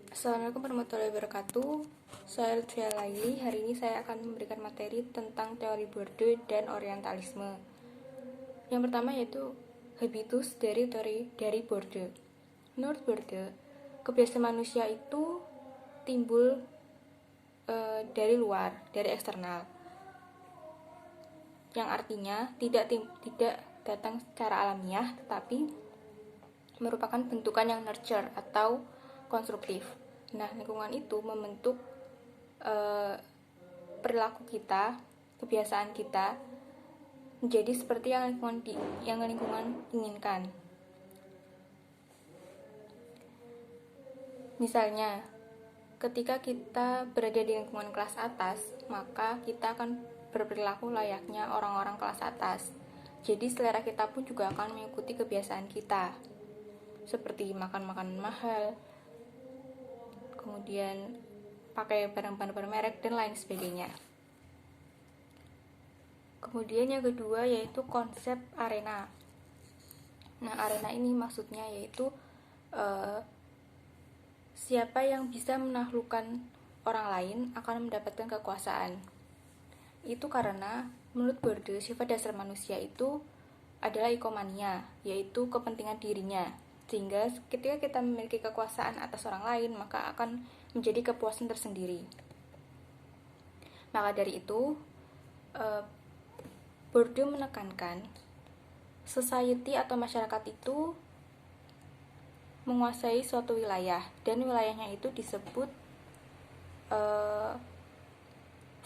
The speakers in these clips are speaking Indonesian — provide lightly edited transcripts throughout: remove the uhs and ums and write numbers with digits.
Assalamualaikum warahmatullahi wabarakatuh. Saya Lutfia Laili. Hari ini saya akan memberikan materi tentang teori Bourdieu dan orientalisme. Yang pertama yaitu habitus dari Bourdieu. Menurut Bourdieu, kebiasaan manusia itu timbul dari luar, dari eksternal. Yang artinya tidak datang secara alamiah, tetapi merupakan bentukan yang nurture atau konstruktif. Nah, lingkungan itu membentuk perilaku kita, kebiasaan kita menjadi seperti yang lingkungan inginkan. Misalnya, ketika kita berada di lingkungan kelas atas, maka kita akan berperilaku layaknya orang-orang kelas atas. Jadi selera kita pun juga akan mengikuti kebiasaan kita, seperti makan makanan mahal, kemudian pakai barang-barang bermerek, dan lain sebagainya. Kemudian yang kedua yaitu konsep arena. Nah, arena ini maksudnya yaitu siapa yang bisa menaklukkan orang lain akan mendapatkan kekuasaan. Itu karena menurut Bourdieu sifat dasar manusia itu adalah ikomania, yaitu kepentingan dirinya. Sehingga ketika kita memiliki kekuasaan atas orang lain, maka akan menjadi kepuasan tersendiri. Maka dari itu, Bourdieu menekankan society atau masyarakat itu menguasai suatu wilayah, dan wilayahnya itu disebut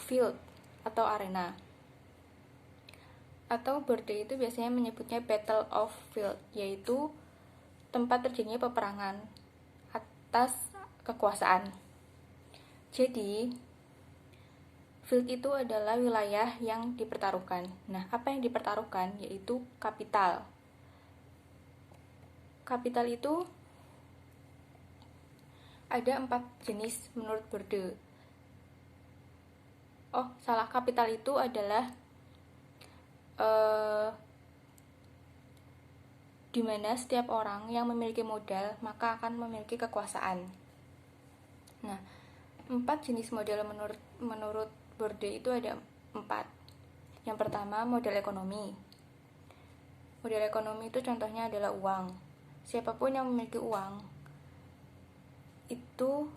field atau arena. Atau Bourdieu itu biasanya menyebutnya battle of field, yaitu tempat terjadinya peperangan atas kekuasaan. Jadi, field itu adalah wilayah yang dipertaruhkan. Nah, apa yang dipertaruhkan yaitu kapital. Kapital itu ada 4 jenis menurut Bourdieu. Kapital itu adalah di mana setiap orang yang memiliki modal maka akan memiliki kekuasaan. Nah, 4 jenis modal menurut Bourdieu itu ada 4. Yang pertama, modal ekonomi. Modal ekonomi itu contohnya adalah uang. Siapapun yang memiliki uang itu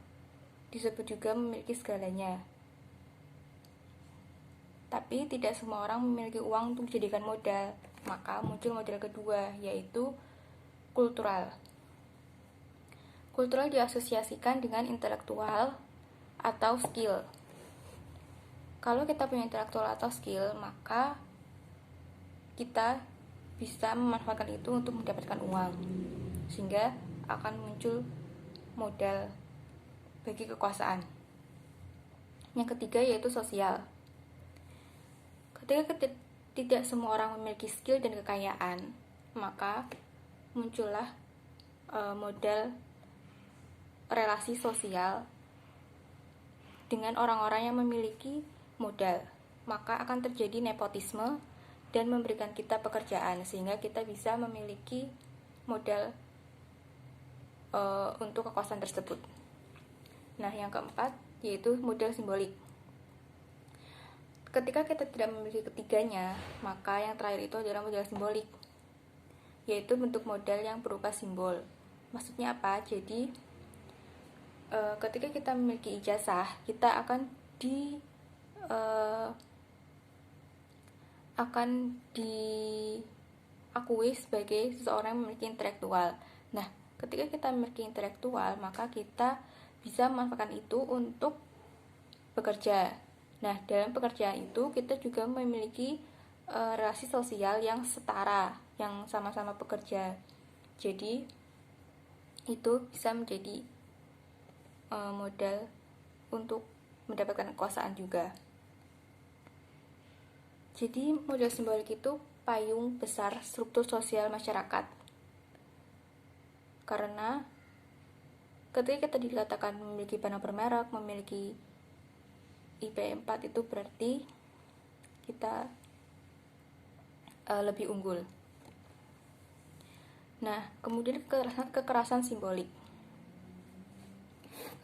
disebut juga memiliki segalanya. Tapi tidak semua orang memiliki uang untuk dijadikan modal. Maka muncul modal kedua, yaitu kultural. Kultural diasosiasikan dengan intelektual atau skill. Kalau kita punya intelektual atau skill, maka kita bisa memanfaatkan itu untuk mendapatkan uang, sehingga akan muncul modal bagi kekuasaan. Yang ketiga yaitu sosial. Ketika tidak semua orang memiliki skill dan kekayaan, maka muncullah modal relasi sosial dengan orang-orang yang memiliki modal. Maka akan terjadi nepotisme dan memberikan kita pekerjaan, sehingga kita bisa memiliki modal untuk kekuasaan tersebut. Nah, yang keempat yaitu modal simbolik. Ketika kita tidak memiliki ketiganya, maka yang terakhir itu adalah modal simbolik, yaitu bentuk modal yang berupa simbol. Maksudnya apa? Jadi ketika kita memiliki ijazah, kita akan diakui sebagai seseorang yang memiliki intelektual. Nah, ketika kita memiliki intelektual, maka kita bisa memanfaatkan itu untuk bekerja. Nah, dalam pekerjaan itu kita juga memiliki relasi sosial yang setara, yang sama-sama bekerja. Jadi, itu bisa menjadi modal untuk mendapatkan kekuasaan juga. Jadi, modal simbolik itu payung besar struktur sosial masyarakat. Karena ketika kita dikatakan memiliki barang bermerek, memiliki IP 4, itu berarti kita lebih unggul. Nah, kemudian kekerasan simbolik.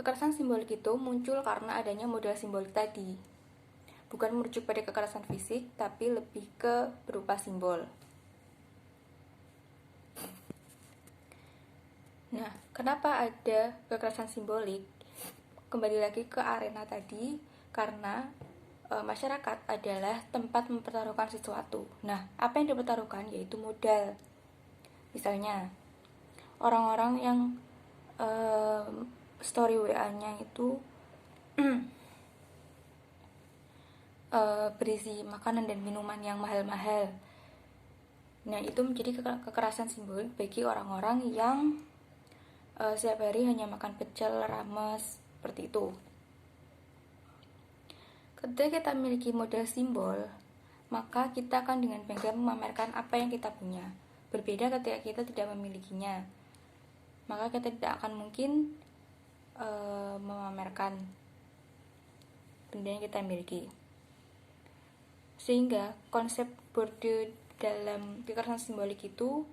kekerasan simbolik itu muncul karena adanya model simbolik tadi. Bukan merujuk pada kekerasan fisik, tapi lebih ke berupa simbol. Nah, kenapa ada kekerasan simbolik? Kembali lagi ke arena tadi, karena masyarakat adalah tempat mempertaruhkan sesuatu. Nah, apa yang dipertaruhkan yaitu modal. Misalnya, orang-orang yang story WA-nya itu berisi makanan dan minuman yang mahal-mahal. Nah, itu menjadi kekerasan simbolik bagi orang-orang yang setiap hari hanya makan pecel, rames, seperti itu. Ketika kita memiliki modal simbol, maka kita akan dengan bangga memamerkan apa yang kita punya. Berbeda ketika kita tidak memilikinya, maka kita tidak akan mungkin memamerkan benda yang kita miliki. Sehingga konsep Bourdieu dalam kekerasan simbolik itu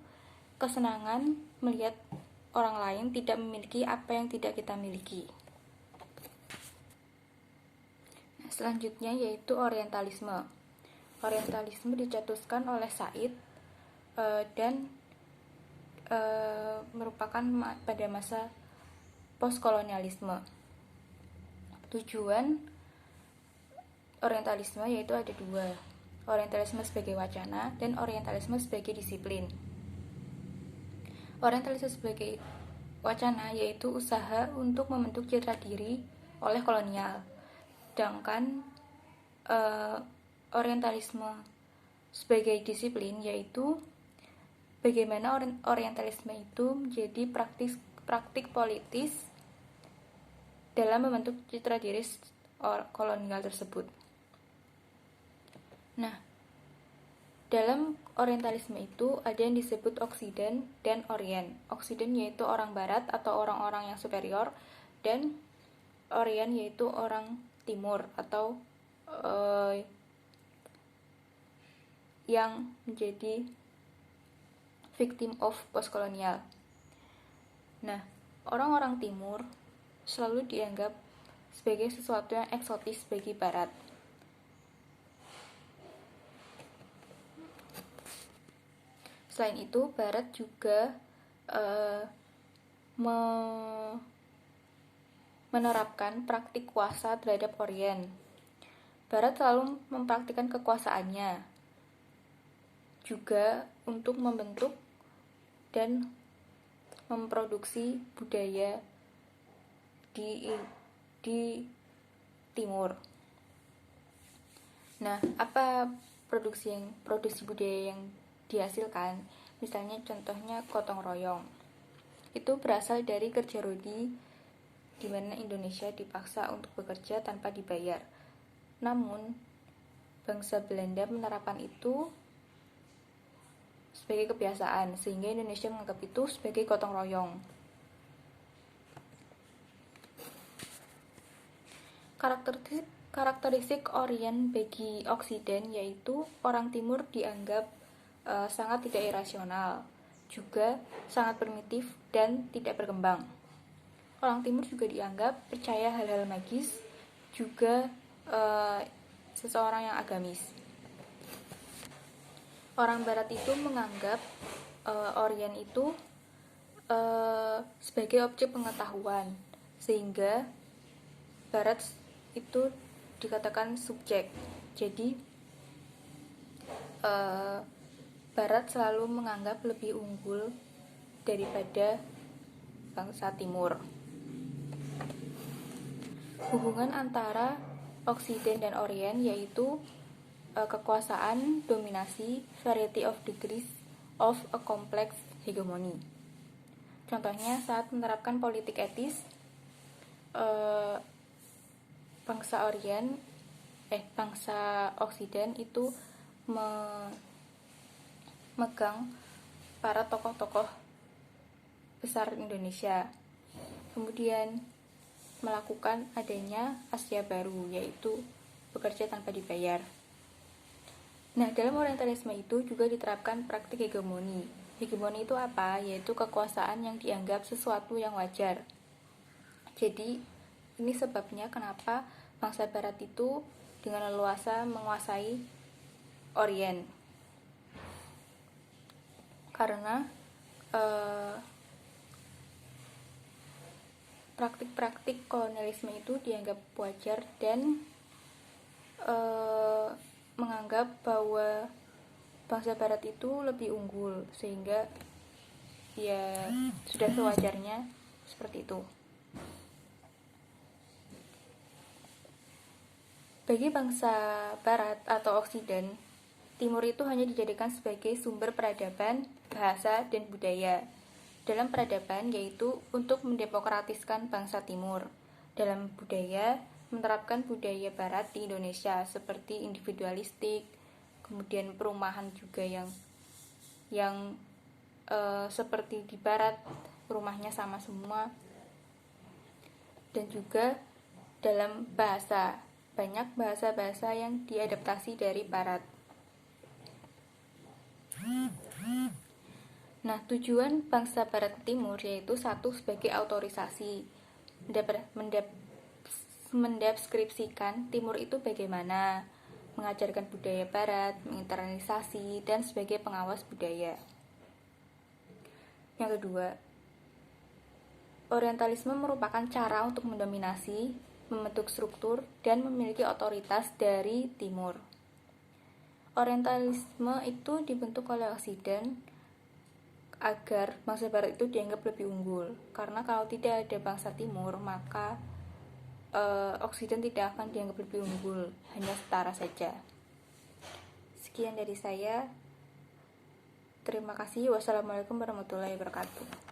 kesenangan melihat orang lain tidak memiliki apa yang tidak kita miliki. Nah, selanjutnya yaitu orientalisme. Orientalisme dicetuskan oleh Said dan merupakan pada masa postkolonialisme. Tujuan orientalisme yaitu ada dua, orientalisme sebagai wacana dan orientalisme sebagai disiplin. Orientalisme sebagai wacana yaitu usaha untuk membentuk citra diri oleh kolonial, sedangkan orientalisme sebagai disiplin yaitu bagaimana orientalisme itu menjadi praktik politis dalam membentuk citra diri kolonial tersebut. Nah, dalam orientalisme itu ada yang disebut Oksiden dan Orient. Oksiden yaitu orang barat atau orang-orang yang superior, dan Orient yaitu orang timur atau yang menjadi victim of postkolonial. Nah, orang-orang timur selalu dianggap sebagai sesuatu yang eksotis bagi barat. Selain itu, barat juga menerapkan praktik kuasa terhadap Orient. Barat selalu mempraktikkan kekuasaannya juga untuk membentuk dan memproduksi budaya di timur. Nah, apa produksi budaya yang dihasilkan? Misalnya contohnya gotong royong. Itu berasal dari kerja rodi di mana Indonesia dipaksa untuk bekerja tanpa dibayar. Namun, bangsa Belanda menerapkan itu sebagai kebiasaan, sehingga Indonesia menganggap itu sebagai gotong royong. Karakteristik Orient bagi Oksiden yaitu orang Timur dianggap sangat tidak irasional, juga sangat primitif dan tidak berkembang. Orang Timur juga dianggap percaya hal-hal magis, juga seseorang yang agamis. Orang Barat itu menganggap Orient itu sebagai objek pengetahuan, sehingga Barat itu dikatakan subjek. Jadi Barat selalu menganggap lebih unggul daripada bangsa Timur. Hubungan antara Oksiden dan Orient yaitu kekuasaan, dominasi, variety of degrees of a complex hegemony. Contohnya saat menerapkan politik etis, bangsa Oksiden itu memegang para tokoh-tokoh besar Indonesia. Kemudian melakukan adanya Asia Baru, yaitu bekerja tanpa dibayar. Nah, dalam orientalisme itu juga diterapkan praktik hegemoni. Hegemoni itu apa? Yaitu kekuasaan yang dianggap sesuatu yang wajar. Jadi, Ini sebabnya kenapa bangsa Barat itu dengan leluasa menguasai Orient. Karena praktik-praktik kolonialisme itu dianggap wajar dan menganggap bahwa bangsa Barat itu lebih unggul, sehingga ya sudah sewajarnya seperti itu. Bagi bangsa Barat atau Oksiden, Timur itu hanya dijadikan sebagai sumber peradaban, bahasa, dan budaya. Dalam peradaban yaitu untuk mendemokratiskan bangsa Timur. Dalam budaya, menerapkan budaya Barat di Indonesia seperti individualistik, kemudian perumahan juga yang seperti di Barat, rumahnya sama semua. Dan juga dalam bahasa, banyak bahasa-bahasa yang diadaptasi dari Barat. Nah, tujuan bangsa Barat Timur yaitu satu, sebagai autorisasi, mendeskripsikan Timur itu bagaimana, mengajarkan budaya Barat, menginternalisasi, dan sebagai pengawas budaya. Yang kedua, Orientalisme merupakan cara untuk mendominasi, membentuk struktur, dan memiliki otoritas dari Timur. Orientalisme itu dibentuk oleh Oksiden agar bangsa Barat itu dianggap lebih unggul. Karena kalau tidak ada bangsa Timur, maka Oksiden tidak akan dianggap lebih unggul, hanya setara saja. Sekian dari saya. Terima kasih. Wassalamualaikum warahmatullahi wabarakatuh.